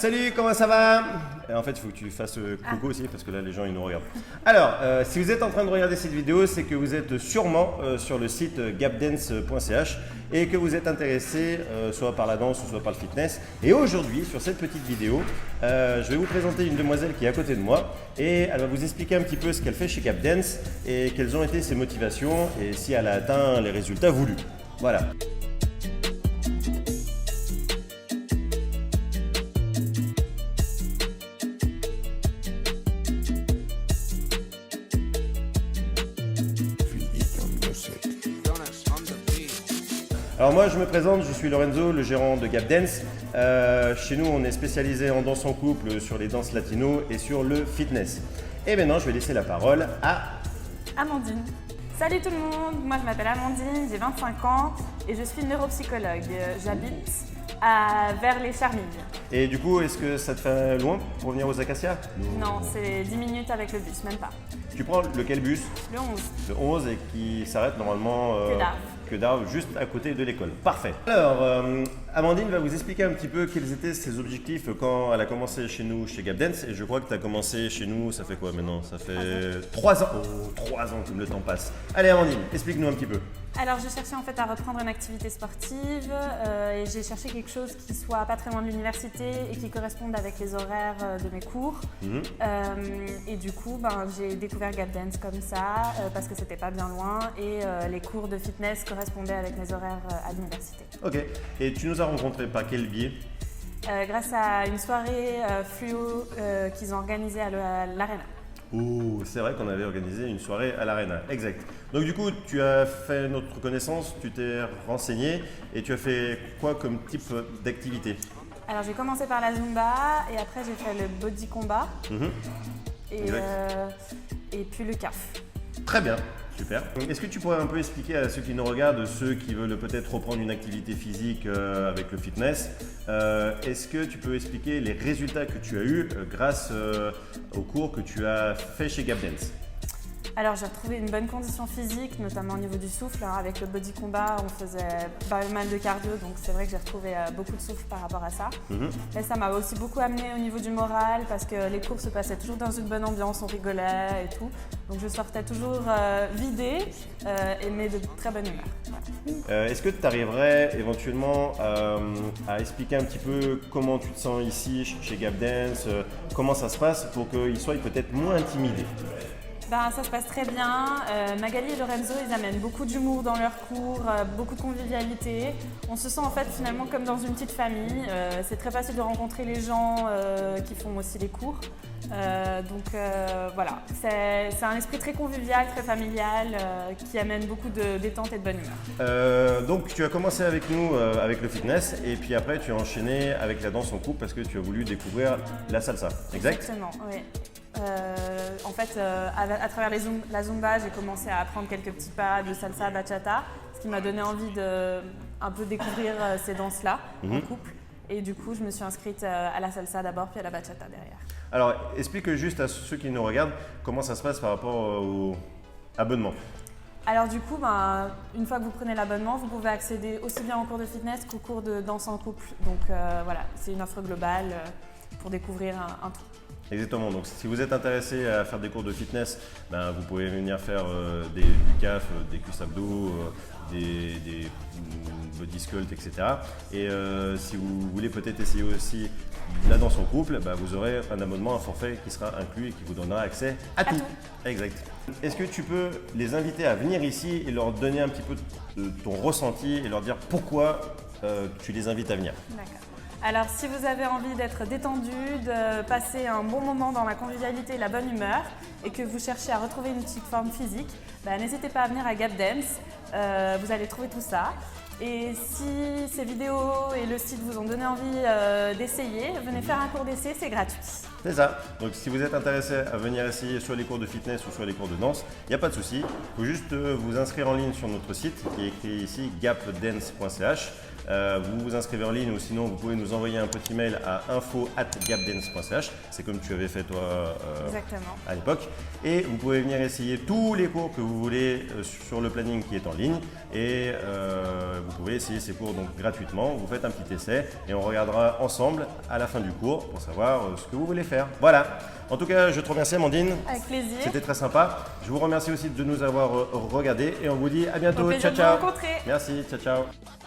Salut, comment ça va? En fait, il faut que tu fasses coucou aussi parce que là, les gens, ils nous regardent. Alors, si vous êtes en train de regarder cette vidéo, c'est que vous êtes sûrement sur le site gapdance.ch et que vous êtes intéressé soit par la danse ou soit par le fitness. Et aujourd'hui, sur cette petite vidéo, je vais vous présenter une demoiselle qui est à côté de moi et elle va vous expliquer un petit peu ce qu'elle fait chez Gapdance et quelles ont été ses motivations et si elle a atteint les résultats voulus. Voilà. Alors moi je me présente, je suis Lorenzo, le gérant de Gapdance. Chez nous on est spécialisé en danse en couple, sur les danses latino et sur le fitness. Et maintenant je vais laisser la parole à Amandine. Salut tout le monde, moi je m'appelle Amandine, j'ai 25 ans et je suis neuropsychologue. J'habite vers les Charmilles. Et du coup, est-ce que ça te fait loin pour venir aux Acacias? Non, c'est 10 minutes avec le bus, même pas. Tu prends lequel bus? Le 11. Le 11 et qui s'arrête normalement Que d'Arves, juste à côté de l'école. Parfait. Alors, Amandine va vous expliquer un petit peu quels étaient ses objectifs quand elle a commencé chez nous, chez Gapdance. Et je crois que tu as commencé chez nous, ça fait quoi maintenant? Ça fait 3 ans. Oh, 3 ans, comme le temps passe. Allez Amandine, explique-nous un petit peu. Alors je cherchais en fait à reprendre une activité sportive et j'ai cherché quelque chose qui soit pas très loin de l'université et qui corresponde avec les horaires de mes cours. Et du coup, j'ai découvert Gapdance comme ça parce que c'était pas bien loin et les cours de fitness correspondaient avec mes horaires à l'université. Ok. Et tu nous as rencontrés par quel biais? Grâce à une soirée fluo qu'ils ont organisée à l'Arena. Oh, c'est vrai qu'on avait organisé une soirée à l'Arena, exact. Donc du coup, tu as fait notre connaissance, tu t'es renseigné et tu as fait quoi comme type d'activité? Alors j'ai commencé par la Zumba et après j'ai fait le body combat et puis le CAF. Très bien, super. Est-ce que tu pourrais un peu expliquer à ceux qui nous regardent, ceux qui veulent peut-être reprendre une activité physique avec le fitness, est-ce que tu peux expliquer les résultats que tu as eus grâce aux cours que tu as fait chez Gapdance? Alors j'ai retrouvé une bonne condition physique, notamment au niveau du souffle. Avec le body combat, on faisait pas mal de cardio, donc c'est vrai que j'ai retrouvé beaucoup de souffle par rapport à ça. Mais ça m'a aussi beaucoup amené au niveau du moral parce que les cours se passaient toujours dans une bonne ambiance, on rigolait et tout. Donc je sortais toujours vidée mais de très bonne humeur. Voilà. Est-ce que tu arriverais éventuellement à expliquer un petit peu comment tu te sens ici chez Gapdance, comment ça se passe pour qu'ils soient peut-être moins intimidés? Ça se passe très bien. Magali et Lorenzo, ils amènent beaucoup d'humour dans leurs cours, beaucoup de convivialité. On se sent en fait finalement comme dans une petite famille. C'est très facile de rencontrer les gens qui font aussi les cours. Voilà, c'est un esprit très convivial, très familial, qui amène beaucoup de détente et de bonne humeur. Donc tu as commencé avec nous avec le fitness et puis après tu as enchaîné avec la danse en couple parce que tu as voulu découvrir la salsa, exact? Exactement, oui. En fait, à travers la Zumba, j'ai commencé à apprendre quelques petits pas de salsa, bachata, ce qui m'a donné envie de un peu découvrir ces danses-là en couple. Et du coup, je me suis inscrite à la salsa d'abord, puis à la bachata derrière. Alors, explique juste à ceux qui nous regardent comment ça se passe par rapport au abonnement. Alors du coup, une fois que vous prenez l'abonnement, vous pouvez accéder aussi bien aux cours de fitness qu'aux cours de danse en couple. Donc voilà, c'est une offre globale pour découvrir un tout. Exactement, donc si vous êtes intéressé à faire des cours de fitness, vous pouvez venir faire du CAF, des cuisses abdos, des body sculpt, etc. Et si vous voulez peut-être essayer aussi la danse en couple, vous aurez un abonnement, un forfait qui sera inclus et qui vous donnera accès à tout. Exact. Est-ce que tu peux les inviter à venir ici et leur donner un petit peu de ton ressenti et leur dire pourquoi tu les invites à venir? D'accord. Alors si vous avez envie d'être détendu, de passer un bon moment dans la convivialité et la bonne humeur et que vous cherchez à retrouver une petite forme physique, n'hésitez pas à venir à Gapdance, vous allez trouver tout ça. Et si ces vidéos et le site vous ont donné envie d'essayer, venez faire un cours d'essai, c'est gratuit. C'est ça. Donc si vous êtes intéressé à venir essayer soit les cours de fitness ou soit les cours de danse, il n'y a pas de souci. Il faut juste vous inscrire en ligne sur notre site qui est écrit ici gapdance.ch. Vous vous inscrivez en ligne ou sinon vous pouvez nous envoyer un petit mail à info@gapdance.ch. C'est comme tu avais fait toi à l'époque. Et vous pouvez venir essayer tous les cours que vous voulez sur le planning qui est en ligne. Et vous pouvez essayer ces cours donc gratuitement. Vous faites un petit essai et on regardera ensemble à la fin du cours pour savoir ce que vous voulez faire. Voilà. En tout cas, je te remercie Amandine. Avec plaisir. C'était très sympa. Je vous remercie aussi de nous avoir regardés et on vous dit à bientôt. Au plaisir Ciao, ciao. de vous rencontrer. Merci. Ciao, ciao.